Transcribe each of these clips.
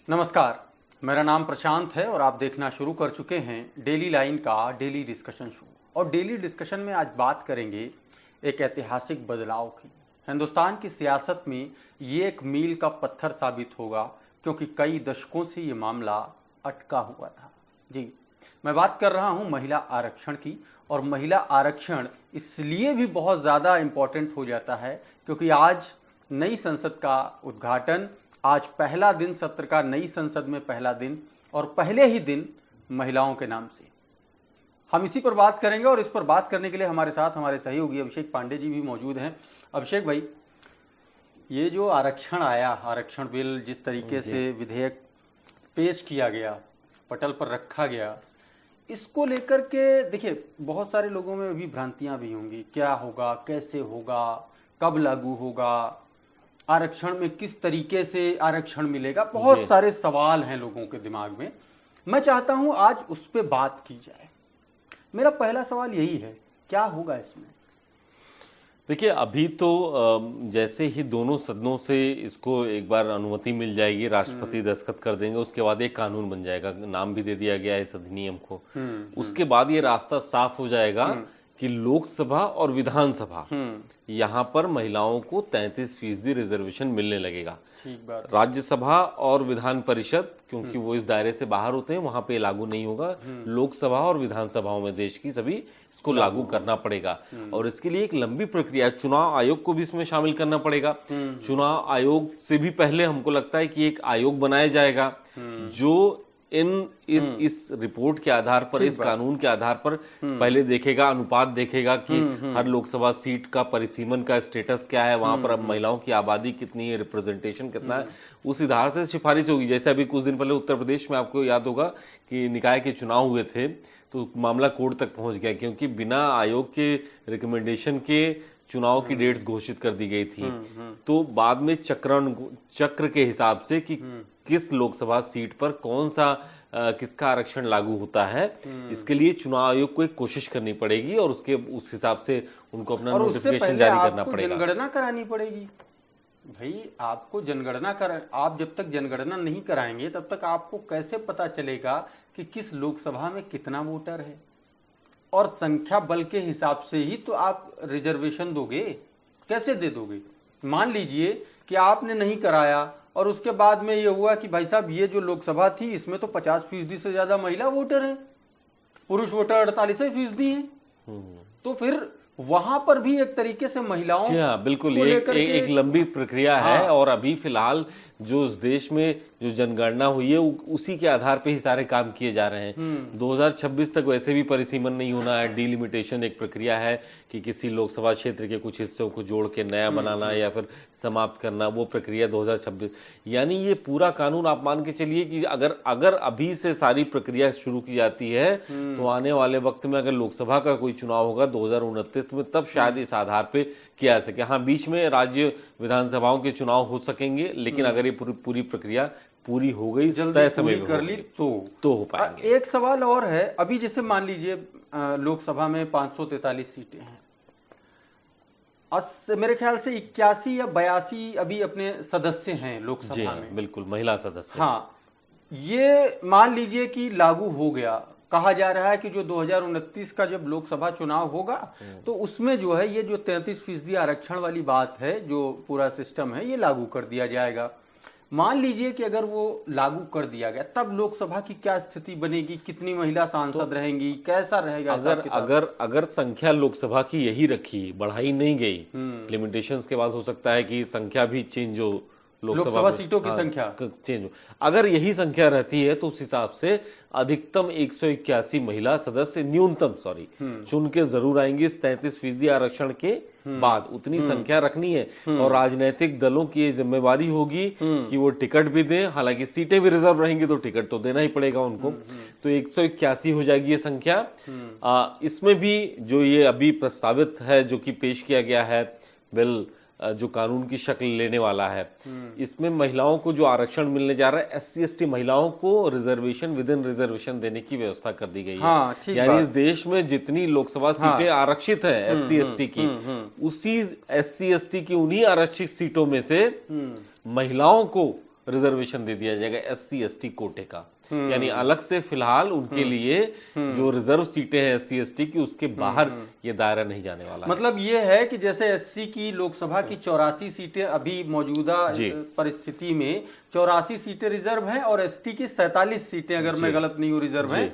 नमस्कार, मेरा नाम प्रशांत है और आप देखना शुरू कर चुके हैं डेली लाइन का डेली डिस्कशन शो। और डेली डिस्कशन में आज बात करेंगे एक ऐतिहासिक बदलाव की। हिंदुस्तान की सियासत में ये एक मील का पत्थर साबित होगा, क्योंकि कई दशकों से ये मामला अटका हुआ था। जी, मैं बात कर रहा हूँ महिला आरक्षण की। और महिला आरक्षण इसलिए भी बहुत ज़्यादा इम्पोर्टेंट हो जाता है क्योंकि आज नई संसद का उद्घाटन, आज पहला दिन सत्र का, नई संसद में पहला दिन, और पहले ही दिन महिलाओं के नाम से हम इसी पर बात करेंगे। और इस पर बात करने के लिए हमारे साथ हमारे सहयोगी अभिषेक पांडे जी भी मौजूद हैं। अभिषेक भाई, ये जो आरक्षण आया, आरक्षण बिल जिस तरीके से विधेयक पेश किया गया, पटल पर रखा गया, इसको लेकर के देखिए बहुत सारे लोगों में अभी भ्रांतियां भी होंगी। क्या होगा, कैसे होगा, कब लागू होगा, आरक्षण में किस तरीके से आरक्षण मिलेगा, बहुत सारे सवाल हैं लोगों के दिमाग में। मैं चाहता हूं आज उस पर बात की जाए। मेरा पहला सवाल यही है, क्या होगा इसमें? देखिए, अभी तो जैसे ही दोनों सदनों से इसको एक बार अनुमति मिल जाएगी, राष्ट्रपति दस्तखत कर देंगे, उसके बाद एक कानून बन जाएगा, नाम भी दे दिया गया है इस अधिनियम को। उसके बाद ये रास्ता साफ हो जाएगा कि लोकसभा और विधानसभा यहाँ पर महिलाओं को 33% रिजर्वेशन मिलने लगेगा। राज्यसभा और विधान परिषद, क्योंकि वो इस दायरे से बाहर होते हैं, वहां पे लागू नहीं होगा। लोकसभा और विधानसभाओं में देश की सभी इसको लागू करना पड़ेगा। और इसके लिए एक लंबी प्रक्रिया, चुनाव आयोग को भी इसमें शामिल करना पड़ेगा। चुनाव आयोग से भी पहले हमको लगता है कि एक आयोग बनाया जाएगा जो इस रिपोर्ट के आधार पर, इस कानून के आधार पर पहले देखेगा, अनुपात देखेगा कि हर लोकसभा सीट का परिसीमन का स्टेटस क्या है, वहां पर अब महिलाओं की आबादी कितनी है, रिप्रेजेंटेशन कितना है, उस आधार से सिफारिश होगी। जैसे अभी कुछ दिन पहले उत्तर प्रदेश में आपको याद होगा कि निकाय के चुनाव हुए थे, तो मामला कोर्ट तक पहुंच गया, क्योंकि बिना आयोग के रिकमेंडेशन के चुनाव की डेट्स घोषित कर दी गई थी। तो बाद में चक्र के हिसाब से कि किस लोकसभा सीट पर कौन सा किसका आरक्षण लागू होता है, इसके लिए चुनाव आयोग को एक कोशिश करनी पड़ेगी और उस हिसाब से उनको अपना नोटिफिकेशन जारी करना पड़ेगा। जनगणना करानी पड़ेगी भाई, आपको जनगणना आप जब तक जनगणना नहीं कराएंगे तब तक आपको कैसे पता चलेगा कि किस लोकसभा में कितना वोटर है? और संख्या बल के हिसाब से ही तो आप रिजर्वेशन दोगे, कैसे दे दोगे? मान लीजिए कि आपने नहीं कराया और उसके बाद में ये हुआ कि भाई साहब ये जो लोकसभा थी इसमें तो 50% से ज्यादा महिला वोटर हैं, पुरुष वोटर 48% हैं। तो फिर वहां पर भी एक तरीके से महिलाओं, जी हाँ, बिल्कुल एक लंबी प्रक्रिया है। और अभी फिलहाल जो इस देश में जो जनगणना हुई है उसी के आधार पे ही सारे काम किए जा रहे हैं। 2026 तक वैसे भी परिसीमन नहीं होना है। डिलिमिटेशन एक प्रक्रिया है कि किसी लोकसभा क्षेत्र के कुछ हिस्सों को जोड़ के नया बनाना या फिर समाप्त करना, वो प्रक्रिया 2026। यानी ये पूरा कानून आप मान के चलिए कि अगर अभी से सारी प्रक्रिया शुरू की जाती है तो आने वाले वक्त में अगर लोकसभा का कोई चुनाव होगा 2029 में, तब शायद इस आधार पे किया जा सके। हाँ, बीच में राज्य विधानसभाओं के चुनाव हो सकेंगे, लेकिन अगर ये पूरी प्रक्रिया पूरी हो गई, तय समय में कर ली तो हो पाएंगे। एक सवाल और है, अभी जैसे मान लीजिए लोकसभा में 543 सीटें हैं, मेरे ख्याल से 81 या 82 अभी अपने सदस्य हैं लोकसभा में। बिल्कुल, महिला सदस्य। हाँ, ये मान लीजिए कि लागू हो गया, कहा जा रहा है कि जो 2029 का जब लोकसभा चुनाव होगा तो उसमें जो है ये जो 33% आरक्षण वाली बात है, जो पूरा सिस्टम है, ये लागू कर दिया जाएगा। मान लीजिए कि अगर वो लागू कर दिया गया, तब लोकसभा की क्या स्थिति बनेगी? कितनी महिला सांसद रहेंगी? कैसा रहेगा? अगर संख्या लोकसभा की यही रखी, बढ़ाई नहीं गई, लिमिटेशंस के बाद हो सकता है कि संख्या भी चेंज हो, लोकसभा सीटों की संख्या चेंज हो। अगर यही संख्या रहती है तो उस हिसाब से अधिकतम 181 महिला सदस्य न्यूनतम चुन के जरूर आएंगे इस 33% आरक्षण के बाद। उतनी संख्या रखनी है और राजनीतिक दलों की ये जिम्मेवारी होगी कि वो टिकट भी दें। हालांकि सीटें भी रिजर्व रहेंगी तो टिकट तो देना ही पड़ेगा उनको। तो 181 हो जाएगी ये संख्या। इसमें भी जो ये अभी प्रस्तावित है, जो कि पेश किया गया है बिल, जो कानून की शक्ल लेने वाला है, इसमें महिलाओं को जो आरक्षण मिलने जा रहा है, SC ST महिलाओं को रिजर्वेशन विद इन रिजर्वेशन देने की व्यवस्था कर दी गई है। हाँ, यानी इस देश में जितनी लोकसभा सीटें आरक्षित है SC ST की, उसी SC ST की उन्हीं आरक्षित सीटों में से महिलाओं को रिजर्वेशन दे दिया जाएगा SC ST कोटे का। यानी अलग से फिलहाल उनके लिए जो रिजर्व सीटें हैं SC ST की, उसके बाहर ये दायरा नहीं जाने वाला है। मतलब ये है कि जैसे SC की लोकसभा की 84 सीटें अभी मौजूदा परिस्थिति में 84 सीटें रिजर्व हैं और ST की 47 सीटें, अगर मैं गलत नहीं हूं, रिजर्व हैं।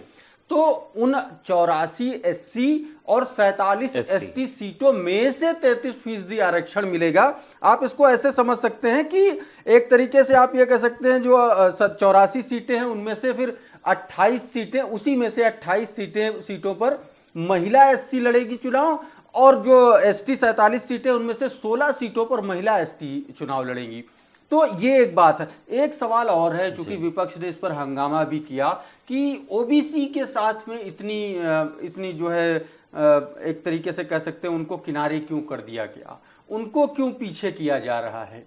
तो उन 84 SC और 47 ST सीटों में से 33% आरक्षण मिलेगा। आप इसको ऐसे समझ सकते हैं कि एक तरीके से आप ये कह सकते हैं जो 84 सीटें हैं उनमें से फिर 28 सीटें, उसी में से 28 सीटों पर महिला SC लड़ेगी चुनाव, और जो ST 47 सीटें उनमें से 16 सीटों पर महिला ST चुनाव लड़ेंगी। तो ये एक बात है। एक सवाल और है, चूंकि विपक्ष ने इस पर हंगामा भी किया कि OBC के साथ में इतनी जो है एक तरीके से कह सकते हैं उनको किनारे क्यों कर दिया गया, उनको क्यों पीछे किया जा रहा है,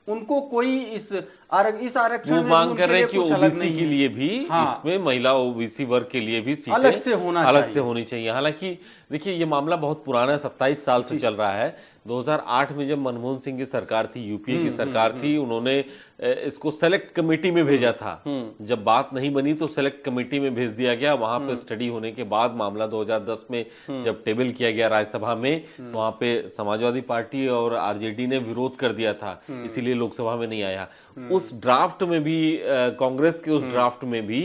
उनको कोई इस आरक्षण वो में मांग कर रहे हैं कि OBC के लिए भी इसमें महिला OBC वर्ग के लिए भी सीटें अलग से होनी चाहिए। हालांकि देखिए ये मामला बहुत पुराना है, 27 साल से चल रहा है। 2008 में जब मनमोहन सिंह की सरकार थी, UPA की सरकार थी, उन्होंने इसको सेलेक्ट कमेटी में भेजा था। जब बात नहीं बनी तो सेलेक्ट कमेटी में भेज दिया गया। वहां पे स्टडी होने के बाद मामला 2010 में जब टेबल किया गया राज्यसभा में, तो वहां पे समाजवादी पार्टी और RJD ने विरोध कर दिया था, इसीलिए लोकसभा में नहीं आया। उस ड्राफ्ट में भी कांग्रेस के उस ड्राफ्ट में भी,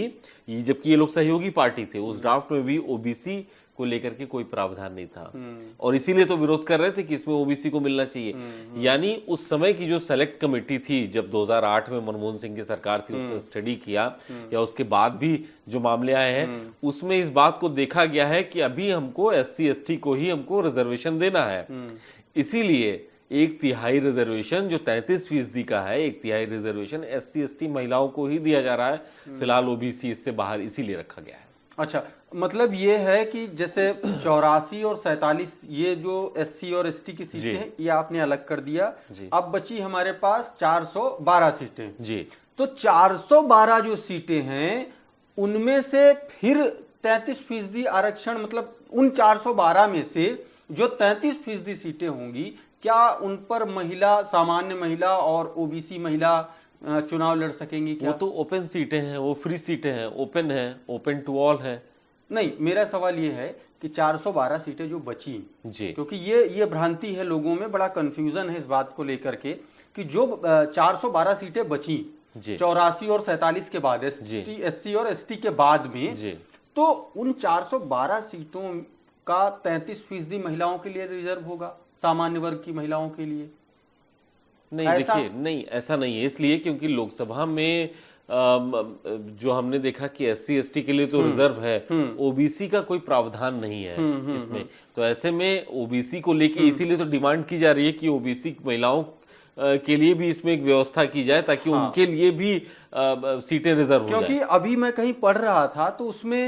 जबकि ये लोग सहयोगी पार्टी थे, उस ड्राफ्ट में भी OBC को लेकर के कोई प्रावधान नहीं था, और इसीलिए तो विरोध कर रहे थे कि इसमें OBC को मिलना चाहिए। यानी उस समय की जो सेलेक्ट कमेटी थी, जब 2008 में मनमोहन सिंह की सरकार थी, उसने स्टडी किया, या उसके बाद भी जो मामले आए हैं, उसमें इस बात को देखा गया है कि अभी हमको SC ST को ही हमको रिजर्वेशन देना है। इसीलिए 1/3 रिजर्वेशन जो 33% का है, 1/3 रिजर्वेशन SC ST महिलाओं को ही दिया जा रहा है। फिलहाल OBC इससे बाहर इसीलिए रखा गया है। अच्छा, मतलब ये है कि जैसे 84 और 47 ये जो SC और ST की सीटें हैं, ये आपने अलग कर दिया। अब बची हमारे पास 412 सीटें जी। तो 412 जो सीटें हैं उनमें से फिर 33% आरक्षण, मतलब उन 412 में से जो 33% सीटें होंगी, क्या उन पर महिला, सामान्य महिला और OBC महिला चुनाव लड़ सकेंगी क्या? वो तो ओपन सीटें हैं, वो फ्री सीटें हैं, ओपन है, ओपन टू ऑल है। नहीं, मेरा सवाल ये है कि 412 सीटें जो बची जी, क्योंकि ये भ्रांति है लोगों में, बड़ा कंफ्यूजन है इस बात को लेकर के कि जो 412 सीटें बची 84 और 47 के बाद, SC और ST के बाद में जी, तो उन 412 सीटों का 33% महिलाओं के लिए रिजर्व होगा, सामान्य वर्ग की महिलाओं के लिए। नहीं, देखिए, नहीं ऐसा नहीं है, इसलिए क्योंकि लोकसभा में जो हमने देखा कि SC ST के लिए तो रिजर्व है, OBC का कोई प्रावधान नहीं है इसमें। तो ऐसे में OBC को लेके इसीलिए तो डिमांड की जा रही है कि OBC महिलाओं के लिए भी इसमें एक व्यवस्था की जाए, ताकि उनके लिए भी सीटें रिजर्व हो जाए। क्योंकि अभी मैं कहीं पढ़ रहा था तो उसमें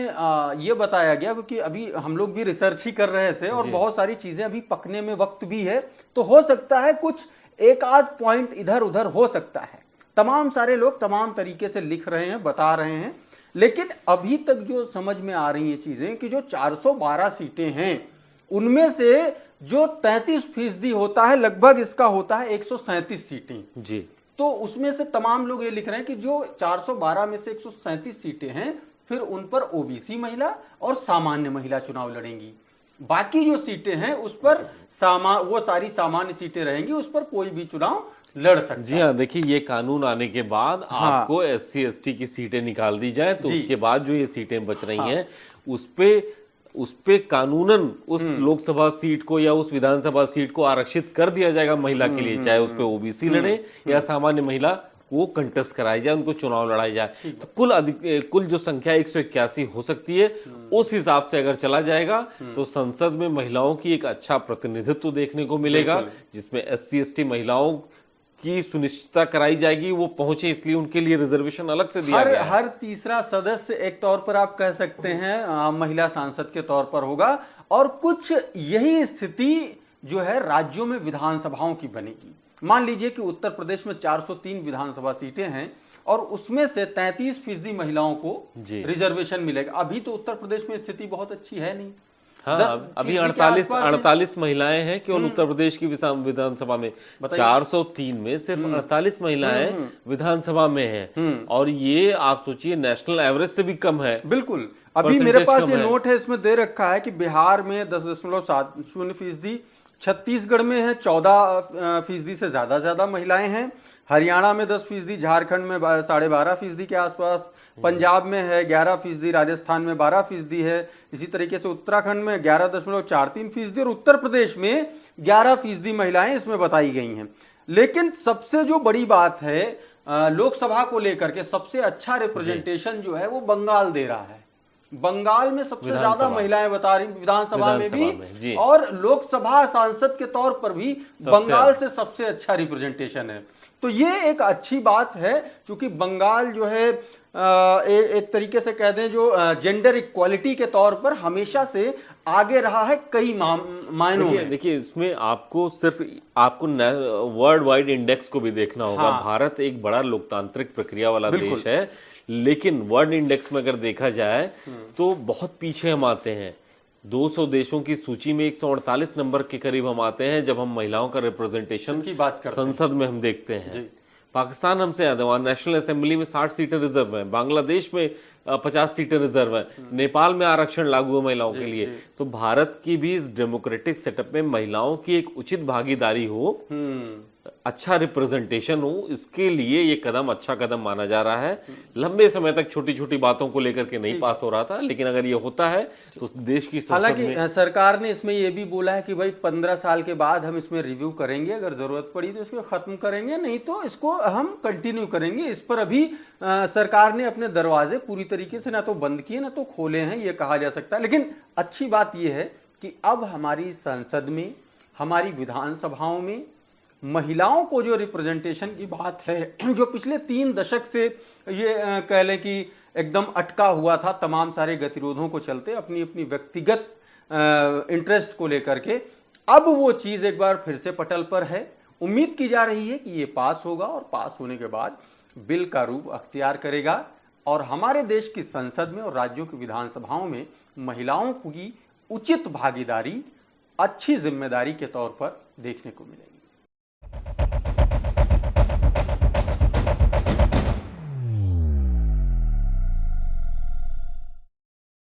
ये बताया गया, क्योंकि अभी हम लोग भी रिसर्च ही कर रहे थे और बहुत सारी चीजें अभी पकने में वक्त भी है, तो हो सकता है कुछ एक आध पॉइंट इधर उधर हो सकता है। तमाम सारे लोग तमाम तरीके से लिख रहे हैं, बता रहे हैं, लेकिन अभी तक जो समझ में आ रही है चीजें कि जो 412 सीटें हैं उनमें से जो 33% होता है, लगभग इसका होता है 137 सीटें जी। तो उसमें से तमाम लोग ये लिख रहे हैं कि जो 412 में से 137 सीटें हैं, फिर उन पर OBC महिला और सामान्य महिला चुनाव लड़ेंगी। बाकी जो सीटें हैं उस पर वो सारी सामान्य सीटें रहेंगी, उस पर कोई भी चुनाव लड़ सकता है। जी हाँ, देखिए ये कानून आने के बाद आपको SC ST की सीटें निकाल दी जाए, तो उसके बाद जो ये सीटें बच रही हैं उस पे कानूनन उस लोकसभा सीट को या उस विधानसभा सीट को आरक्षित कर दिया जाएगा महिला के लिए, चाहे उस पे OBC लड़े या सामान्य महिला को कंटेस्ट कराई जाए, उनको चुनाव लड़ाई जाए। तो कुल जो संख्या 181 हो सकती है, उस हिसाब से अगर चला जाएगा तो संसद में महिलाओं की एक अच्छा प्रतिनिधित्व देखने को मिलेगा, जिसमें SC ST महिलाओं की सुनिश्चितता कराई जाएगी, वो पहुंचे, इसलिए उनके लिए रिजर्वेशन अलग से दिया गया है। हर तीसरा सदस्य एक तौर पर आप कह सकते हैं महिला सांसद के तौर पर होगा, और कुछ यही स्थिति जो है राज्यों में विधानसभाओं की बनेगी। मान लीजिए कि उत्तर प्रदेश में 403 विधानसभा सीटें हैं और उसमें से 33% महिलाओं को रिजर्वेशन मिलेगा। अभी तो उत्तर प्रदेश में स्थिति बहुत अच्छी है नहीं, हाँ, 10 अभी फीसदी के 48 आसपास हैं। 48 महिलाएं हैं केवल उत्तर प्रदेश की विधानसभा में। 403 में सिर्फ 48 महिलाएं विधानसभा में हैं, और ये आप सोचिए नेशनल एवरेज से भी कम है। बिल्कुल। अभी मेरे परसेंटेज पास कम ये है। नोट है, इसमें दे रखा है कि बिहार में 10.70%, छत्तीसगढ़ में है 14% से ज्यादा महिलाएं हैं, हरियाणा में 10%, झारखंड में 12.5% के आसपास, पंजाब में है 11%, राजस्थान में 12% है, इसी तरीके से उत्तराखंड में 11.43% और उत्तर प्रदेश में 11% महिलाएं इसमें बताई गई हैं। लेकिन सबसे जो बड़ी बात है लोकसभा को लेकर के, सबसे अच्छा रिप्रेजेंटेशन जो है वो बंगाल दे रहा है। बंगाल में सबसे ज्यादा महिलाएं बता रही, विधानसभा में भी और लोकसभा सांसद के तौर पर भी बंगाल से सबसे अच्छा रिप्रेजेंटेशन है। तो ये एक अच्छी बात है, क्योंकि बंगाल जो है एक तरीके से कह दें जो जेंडर इक्वालिटी के तौर पर हमेशा से आगे रहा है कई मायनों में। देखिए इसमें आपको वर्ल्ड वाइड इंडेक्स को भी देखना होगा। हाँ। भारत एक बड़ा लोकतांत्रिक प्रक्रिया वाला देश है, लेकिन वर्ल्ड इंडेक्स में अगर देखा जाए तो बहुत पीछे हम आते हैं। 200 देशों की सूची में 148 नंबर के करीब हम आते हैं जब हम महिलाओं का रिप्रेजेंटेशन की बात करते हैं। संसद में हम देखते हैं। पाकिस्तान हमसे ज्यादा, वहां नेशनल असेंबली में 60 सीटें रिजर्व हैं, बांग्लादेश में 50 सीटें रिजर्व हैं, नेपाल में आरक्षण लागू है महिलाओं के लिए। तो भारत की भी इस डेमोक्रेटिक सेटअप में महिलाओं की एक उचित भागीदारी हो, अच्छा रिप्रेजेंटेशन हो, इसके लिए ये कदम अच्छा कदम माना जा रहा है। लंबे समय तक छोटी छोटी बातों को लेकर के नहीं पास हो रहा था, लेकिन अगर ये होता है तो देश की हालांकि सरकार ने इसमें ये भी बोला है कि भाई 15 साल के बाद हम इसमें रिव्यू करेंगे, अगर जरूरत पड़ी तो इसको खत्म करेंगे, नहीं तो इसको हम कंटिन्यू करेंगे। इस पर अभी सरकार ने अपने दरवाजे पूरी तरीके से ना तो बंद किए ना तो खोले हैं, ये कहा जा सकता है। लेकिन अच्छी बात यह है कि अब हमारी संसद में, हमारी विधानसभाओं में महिलाओं को जो रिप्रेजेंटेशन की बात है, जो पिछले 3 दशक से ये कह लें कि एकदम अटका हुआ था तमाम सारे गतिरोधों को चलते, अपनी अपनी व्यक्तिगत इंटरेस्ट को लेकर के, अब वो चीज एक बार फिर से पटल पर है। उम्मीद की जा रही है कि ये पास होगा और पास होने के बाद बिल का रूप अख्तियार करेगा और हमारे देश की संसद में और राज्यों की विधानसभाओं में महिलाओं की उचित भागीदारी अच्छी जिम्मेदारी के तौर पर देखने को मिलेगी।